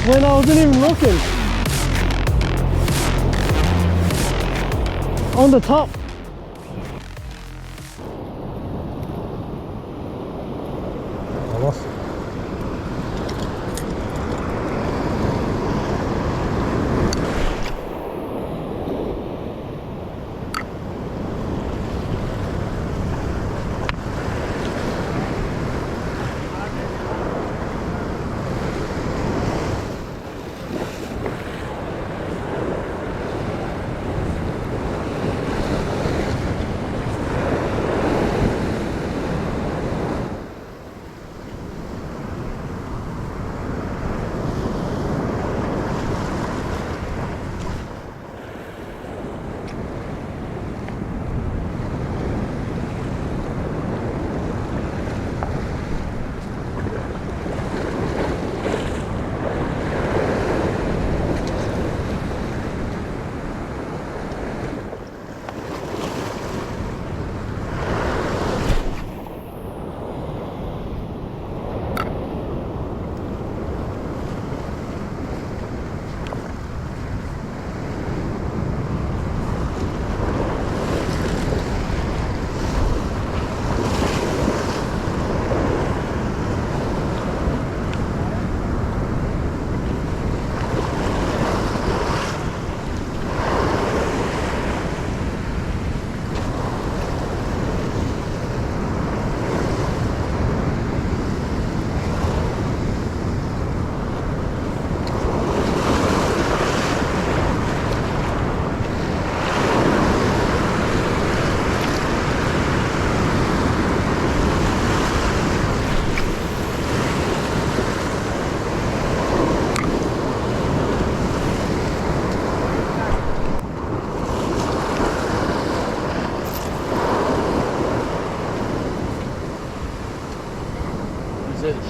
when I wasn't even looking. On the top. I lost it.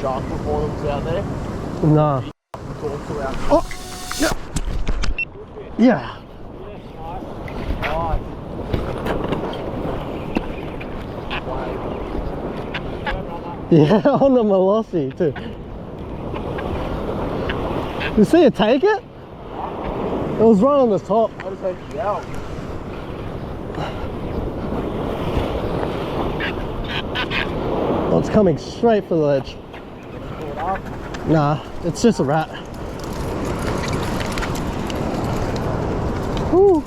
Shark performance out there? Nah. Oh! Yeah. Yeah. Yeah, on the Malosi too. You see it take it? It was right on the top. I just had you out. Oh, it's coming straight for the ledge. Nah, it's just a rat. Woo.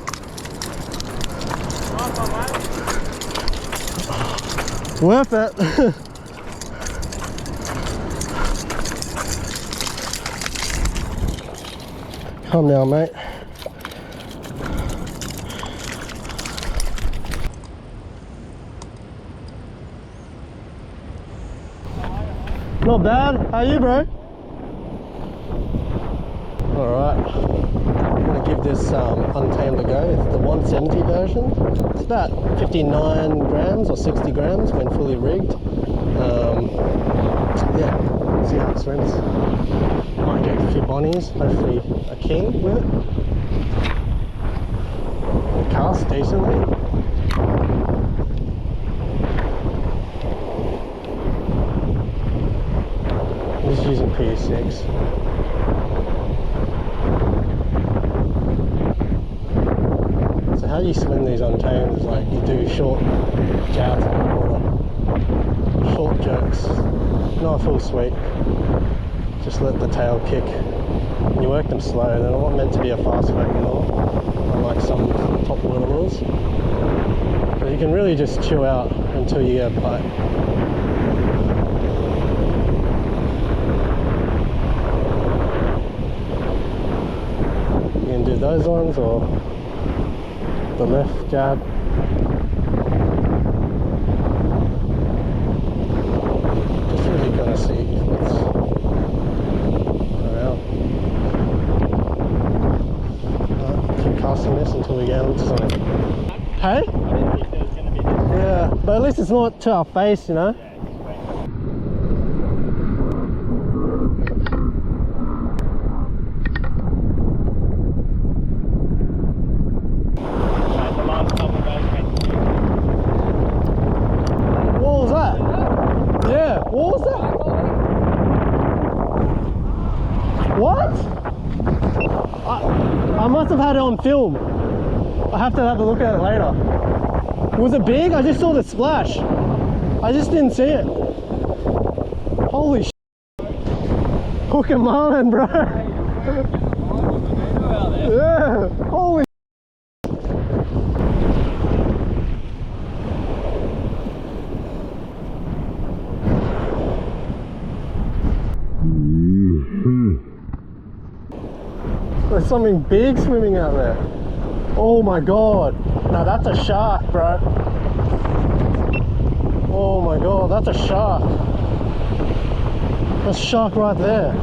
Worth it. Calm down, mate. Not bad. How are you, bro? Alright. I'm going to give this Untamed a go. It's the 170 version. It's about 59 grams or 60 grams when fully rigged. Yeah, see how it swims. Might get a few bonnies, hopefully a king with it. It casts decently. I'm just using P6. So how you swim these Untamed is like you do short jabs in the water, short jerks, not a full sweep. Just let the tail kick. And you work them slow. They're not meant to be a fast working lure, unlike some top water lures. But you can really just chill out until you get a bite. You can do those ones or the left jab. Just really gonna see what's around. Keep casting this until we get onto something. Hey? I didn't think there was going to be this. Yeah, but at least it's not to our face, you know? What? I must have had it on film. I have to have a look at it later. Was it big? I just saw the splash. I just didn't see it. Holy sh**. Hook and marlin, bro. Yeah. Holy There's something big swimming out there. Oh my god. Now that's a shark, bro. Oh my god, that's a shark. That's a shark right there.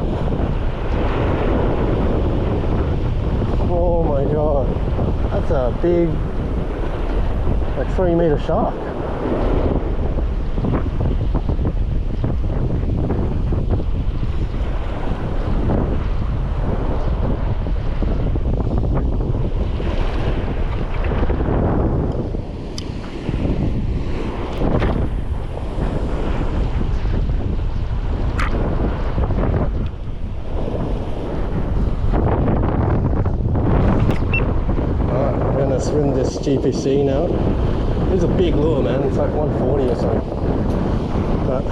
Oh my god. That's a big, like 3-meter shark. Swim this GPC now. It's a big lure, man. It's like 140 or something. But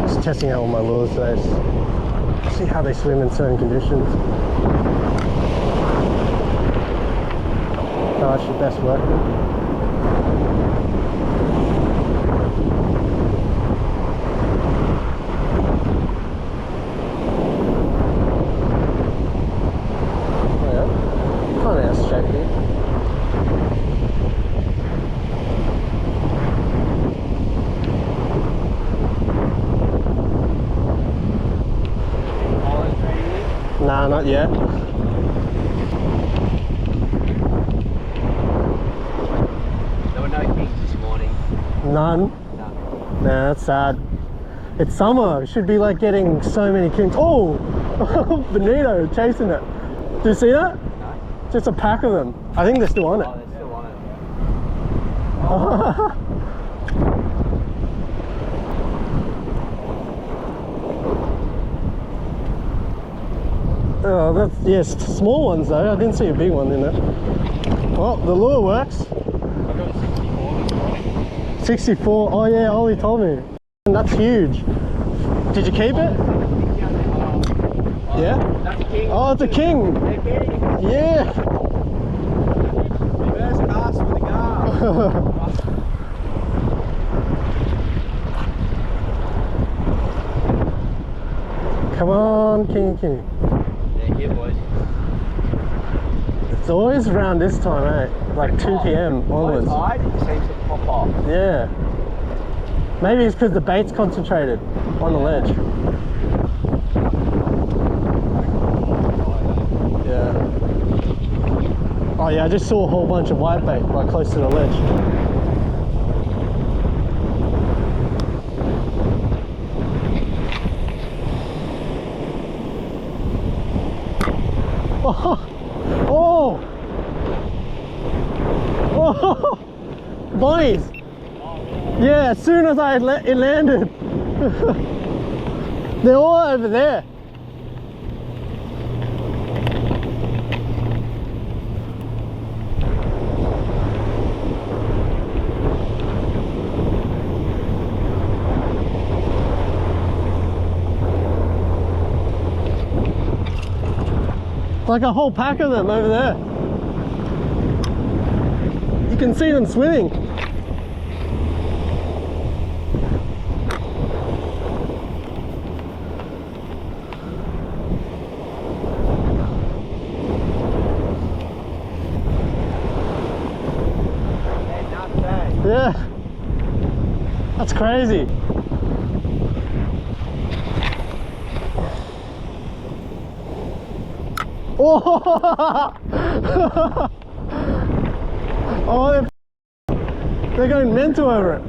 just testing out all my lures today. See how they swim in certain conditions. How I should best work them. Nah, not yet. There were no kings this morning. None? No. Nah, that's sad. It's summer. It should be like getting so many kings. Oh! Bonito chasing it. Do you see that? No. Just a pack of them. I think they're still on it. Oh, they're still on it. Oh, that's, yes, small ones though. I didn't see a big one in it. Well, the lure works. I got 64 this morning. 64. Oh yeah, Ollie told me. And that's huge. Did you keep it? Yeah? That's a king. Oh, it's a king. They're king. Yeah. Reverse cast with the guard. Come on, king. They're here, boys. It's always around this time, eh? Like 2 p.m. onwards. Tide, it seems to pop off. Yeah. Maybe it's because the bait's concentrated on the ledge. Yeah. Oh yeah, I just saw a whole bunch of white bait right close to the ledge. Oh! Oh! Oh! Bonnies! Yeah, as soon as it landed. They're all over there. Like a whole pack of them over there. You can see them swimming. Yeah, that's crazy. Oh, oh, they're going mental over it.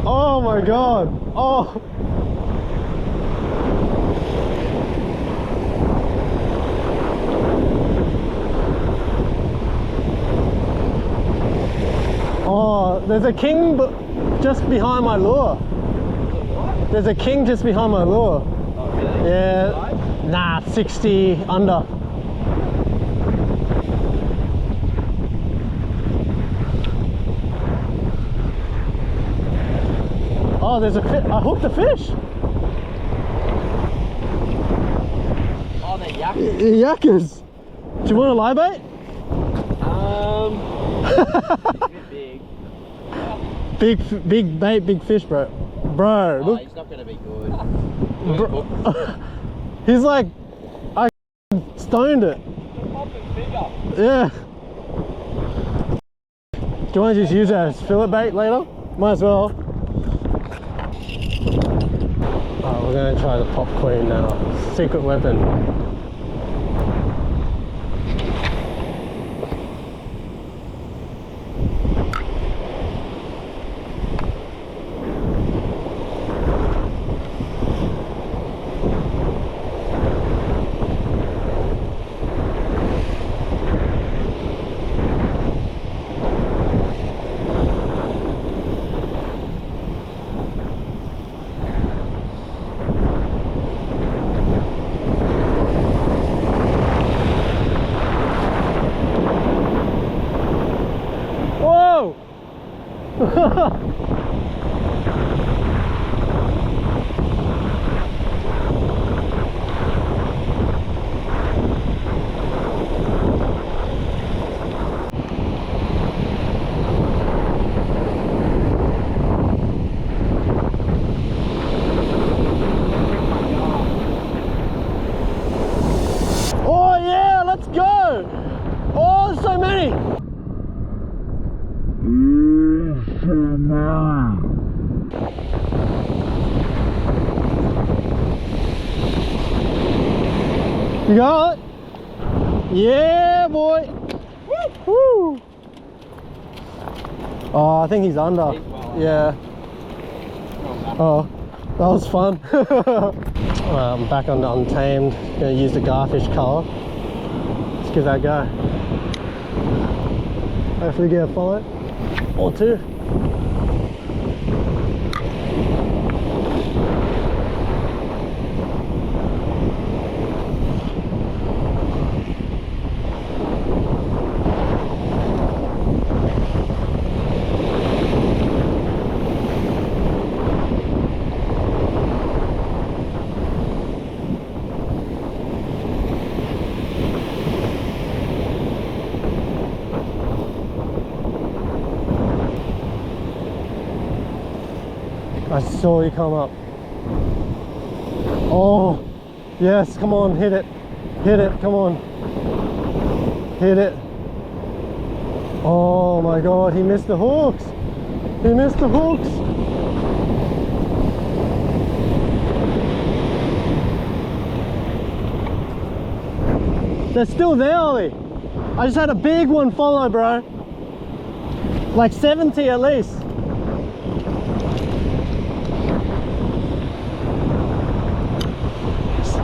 Oh my god. Oh. Oh, there's a king just behind my lure. There's a king just behind my lure. Oh, really? Yeah. Size? Nah, 60 under. Oh, there's a fish. I hooked a fish. Oh, they're yucky. Yakkers. Do you want a live bait? It's a bit big. Big bait, big fish, bro. Bro, Oh, look. he's not going to be good. He's like, I stoned it. Yeah. Do you want to just use it as fillet bait later? Might as well. Alright, we're going to try the pop queen now. Secret weapon. Oh yeah, let's go! Oh, there's so many! You got it? Yeah, boy! Woo! Oh, I think he's under. Yeah. Oh, that was fun. I'm back on the Untamed. Gonna use the Garfish colour. Let's give that a go. Hopefully get a follow or two. I saw you come up. Oh, yes, come on, hit it. Hit it, come on. Hit it. Oh my God, he missed the hooks. He missed the hooks. They're still there, Ollie. I just had a big one follow, bro. Like 70 at least.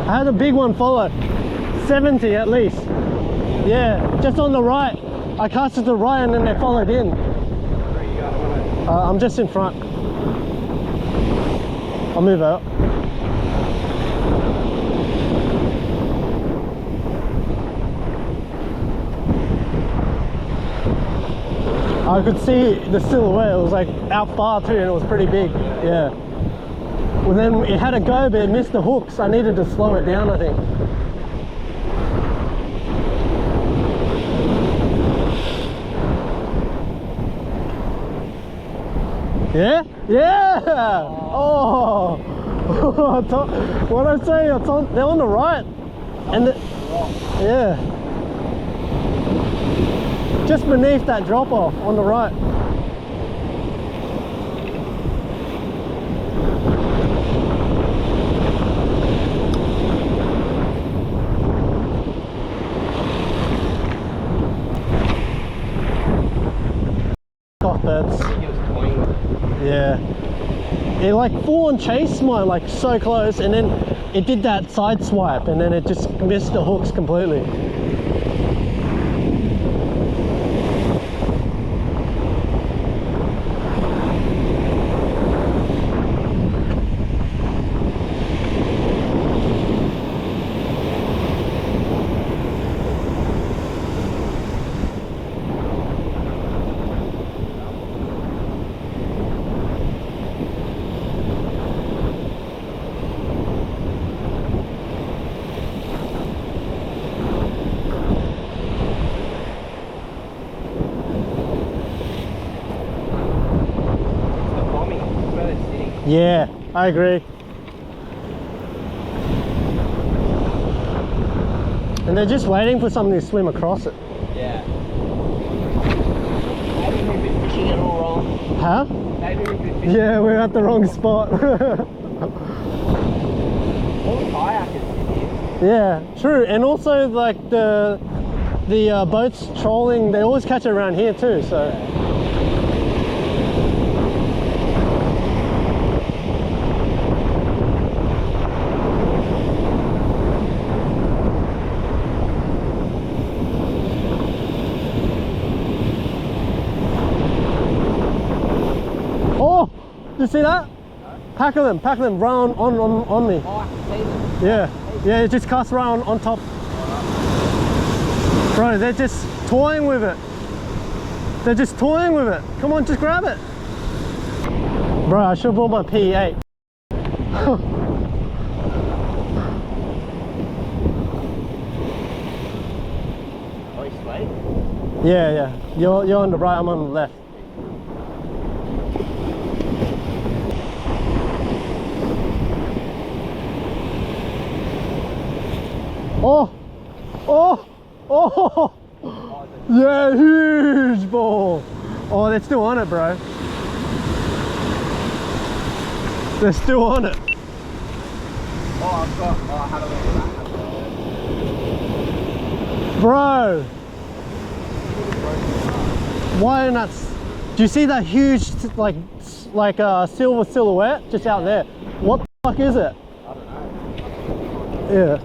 I had a big one follow, 70 at least. Yeah, just on the right. I cast it to the right and then they followed in. Where you going? I'm just in front. I'll move out. I could see the silhouette. It was like out far too and it was pretty big. Yeah. Well, then it had a go, but it missed the hooks. I needed to slow it down, I think. Yeah? Yeah! Oh! What did I say? They're on the right. And yeah. Just beneath that drop off on the right. Birds. Yeah. It like full on chased mine, like so close, and then it did that side swipe and then it just missed the hooks completely. Yeah, I agree. And they're just waiting for something to swim across it. Yeah. Maybe we've been fishing it all wrong. Huh? Maybe we've been fishing. Yeah, we're at the wrong spot. All the kayakers in here. Yeah, true. And also like the boats trolling, they always catch it around here too, so. Oh, you see that? Pack of them round on me. Oh, I can see them. Yeah, yeah, just cast around on top. Bro, they're just toying with it. They're just toying with it. Come on, just grab it. Bro, I should have brought my P8. Oh, you sweet? Yeah, yeah. You're on the right, I'm on the left. Oh! Oh! Oh! Yeah, huge ball! Oh, they're still on it, bro. They're still on it. Oh, I've got. Oh, I had a look at that. Bro! Why nuts? Do you see that huge, like silver silhouette just out there? What the fuck is it? I don't know. Yeah.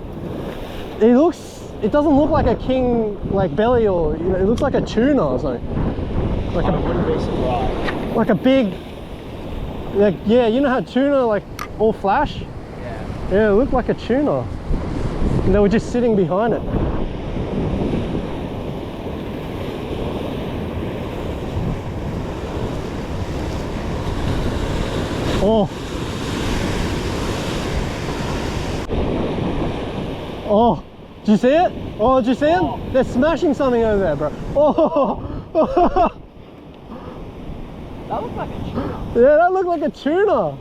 It doesn't look like a king, like belly, or, you know, it looks like a tuna or something. Like I wouldn't be surprised. like a big, like, yeah, you know how tuna, like, all flash? Yeah. Yeah, it looked like a tuna. And they were just sitting behind it. Oh. Oh, did you see it? Oh, did you see them? They're smashing something over there, bro. Oh. That looks like a tuna. Yeah, that looked like a tuna.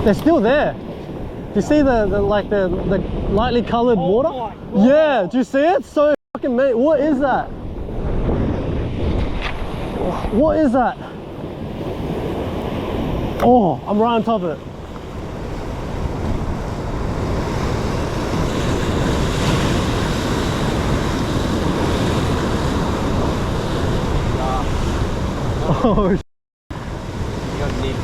They're still there. Do you see the lightly coloured water? my God. Yeah, do you see it? So fucking mate. What is that? What is that? Oh, I'm right on top of it. Oh, You got nipped.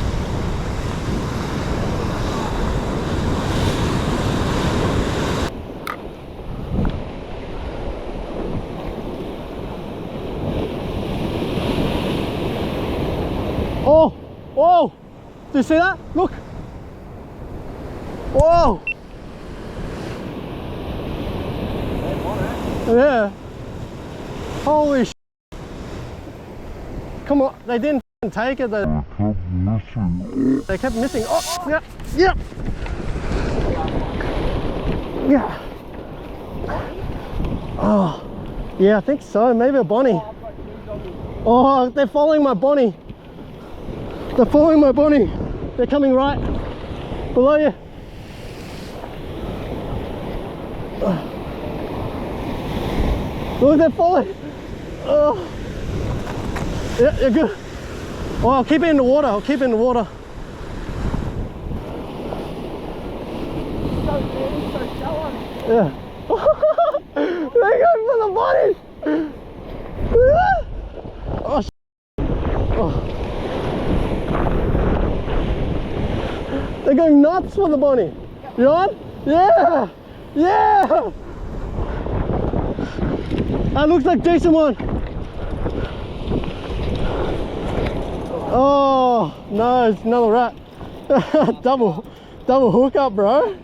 oh, whoa! Do you see that? Look! Whoa! Yeah. Holy sh! Come on, they didn't take it. They kept missing. Oh, yeah, yeah, yeah. Oh, yeah, I think so. Maybe a bonnie. Oh, they're following my bonnie. They're following my bonnie. They're coming right below you. Look, they're following. Oh. Yeah, you're good. Oh, I'll keep it in the water. I'll keep it in the water. So dirty, so shallow. Yeah. They're going for the body. Oh, oh. They're going nuts for the bonnie. You on? Yeah. Yeah. That looks like decent one. Oh no, it's another rat. double hook up, bro.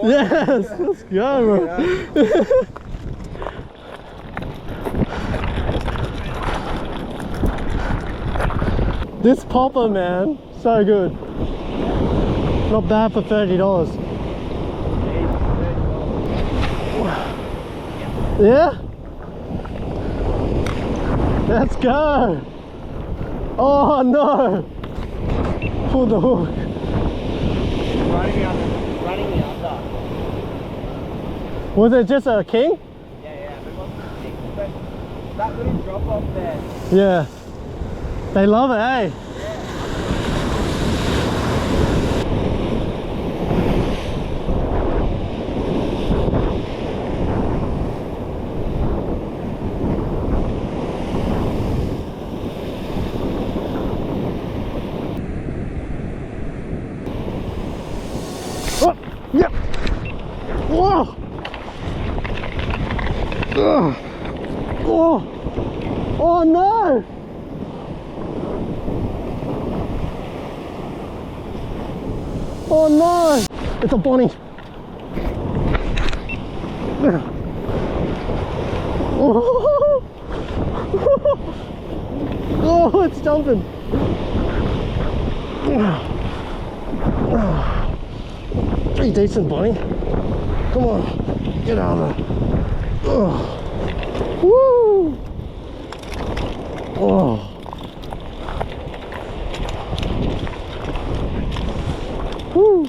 Yes, let's go, bro. This popper, man, so good. Not bad for $30. Yeah? Let's go! Oh no! Pull the hook. Running the under. Was it just a king? Yeah, but it wasn't a king. But that little drop off there. Yeah. They love it, eh? Oh, yep. Whoa. Oh. Oh. Oh no. Oh no. It's a bonnie. Oh. Oh, it's jumping. Pretty decent, Bonnie. Come on, get out of there. Oh. Woo! Oh. Woo.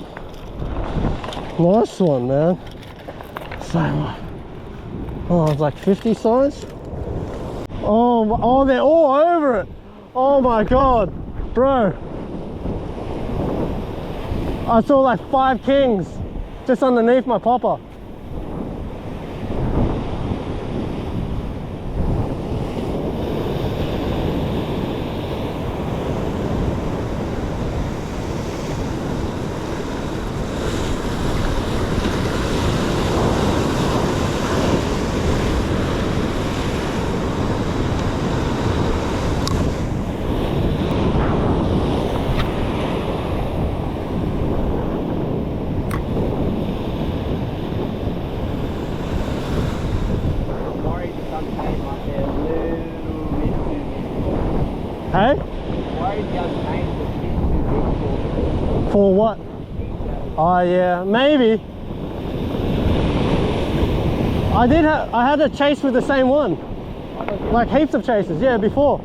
Nice one, man. So, oh, it's like 50 size. Oh, they're all over it. Oh my god, bro. I saw like 5 kings just underneath my popper. Hey? Worried the Untamed was a bit too big For what? Oh yeah, maybe. I had a chase with the same one. Like heaps of chases, yeah, before.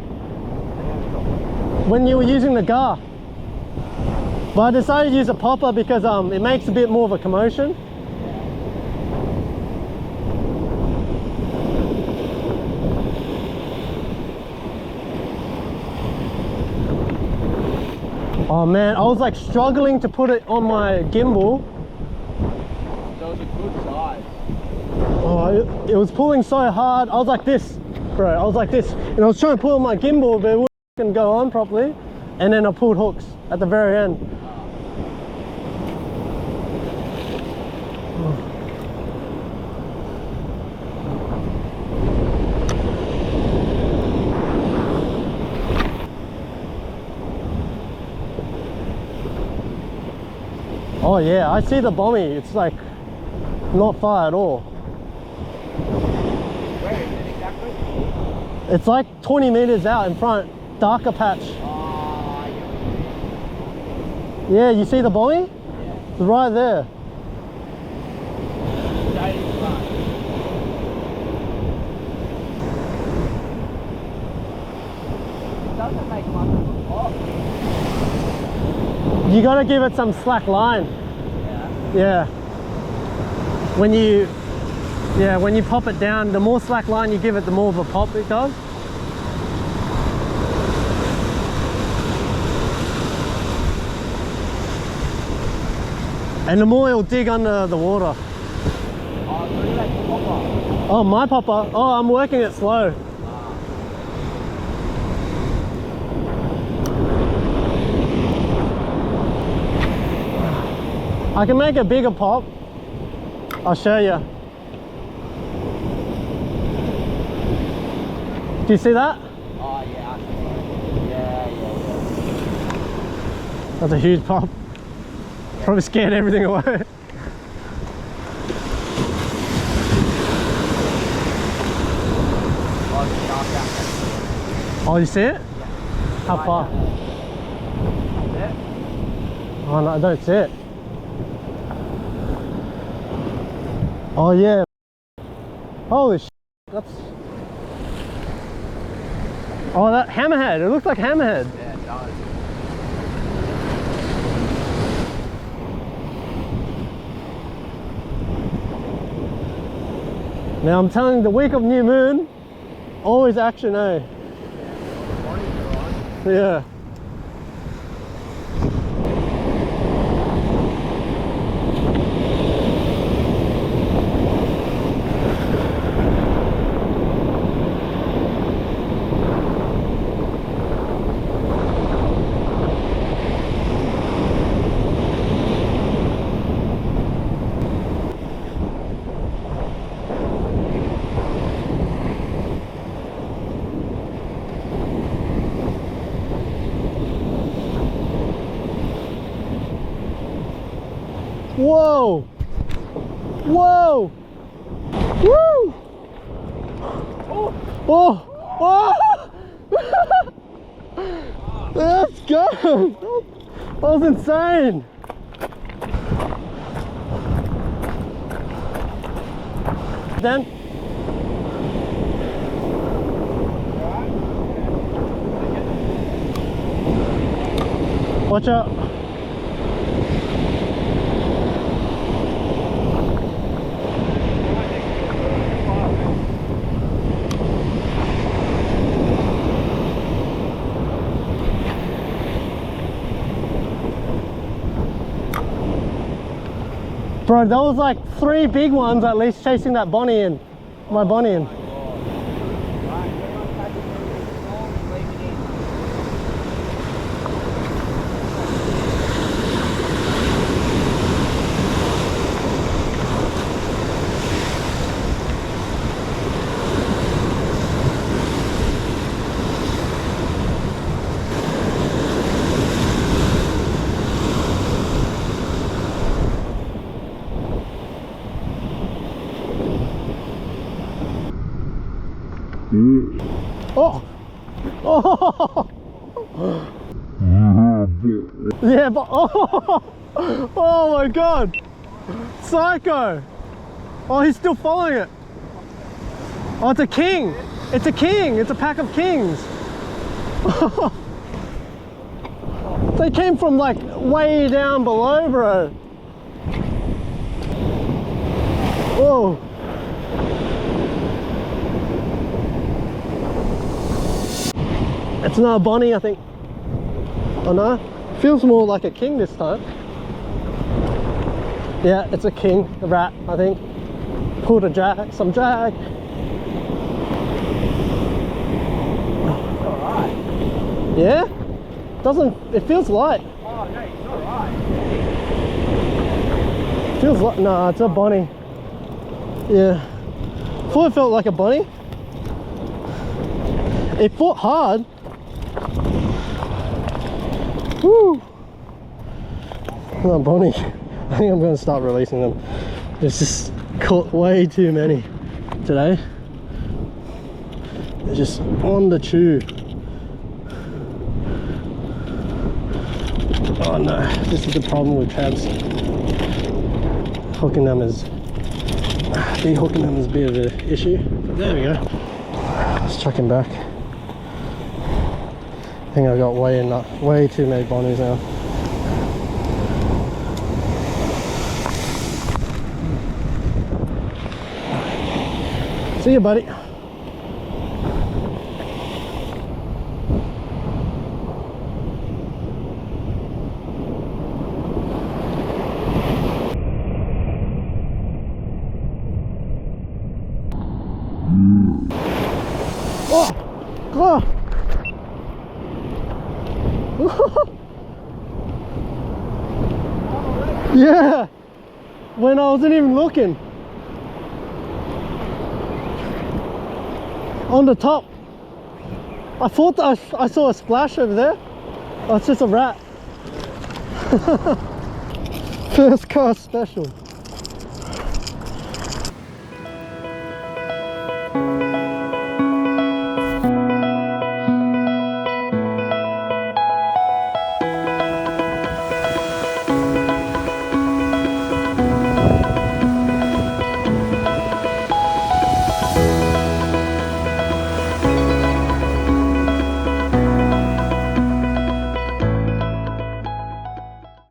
When you were using the gar. But I decided to use a popper because it makes a bit more of a commotion. Oh man, I was like struggling to put it on my gimbal. That was a good size. Oh, it was pulling so hard. I was like this, bro. I was like this. And I was trying to pull on my gimbal, but it wouldn't go on properly. And then I pulled hooks at the very end. Oh yeah, I see the bommy. It's like not far at all. Where is it exactly? It's like 20 meters out in front, darker patch. Oh, Yeah, you see the bommy? yeah. It's right there. Straight in front. It doesn't make much of a pop. You gotta give it some slack line. Yeah. Yeah. When you pop it down, the more slack line you give it, the more of a pop it does. And the more it'll dig under the water. Oh, so look at that popper. Oh, my popper. Oh, I'm working it slow. I can make a bigger pop. I'll show you. Do you see that? Oh, yeah, I see. Yeah. That's a huge pop. Probably scared everything away. Oh, it's sharp out there. Oh, you see it? Yeah. How Right far? out there. Oh no, I don't see it. Oh yeah. Holy sh! That's... Oh, that hammerhead. It looks like hammerhead. Yeah, it does. Now I'm telling you, the week of new moon, always action, eh? Yeah. Whoa! Whoa! Woo! Oh! Oh! Oh! Let's go! That was insane! Then watch out! Bro, that was like 3 big ones at least chasing that Bonnie in. My Bonnie in. Oh! Oh! Yeah, but oh! Oh my god! Psycho! Oh, he's still following it. Oh, it's a king! It's a king! It's a pack of kings! They came from like way down below, bro. Whoa! It's another Bonnie, I think. Oh no? Feels more like a king this time. Yeah, it's a king, a rat, I think. Pulled a drag, some drag. Alright. Yeah? Doesn't, it feels light. Oh no, it's alright. Feels like, no, it's a Bonnie. Yeah. Thought it felt like a Bonnie. It fought hard. Woo! Oh, Bonnie. I think I'm going to start releasing them. There's just caught way too many today. They're just on the chew. Oh no, this is the problem with crabs. Hooking them is, de-hooking them is a bit of an issue. But there we go. Let's chuck him back. I think I got way too many Bonnies now. See you, buddy. Oh! Oh! Yeah! When I wasn't even looking. On the top. I thought that I saw a splash over there. Oh, it's just a rat. First cast special.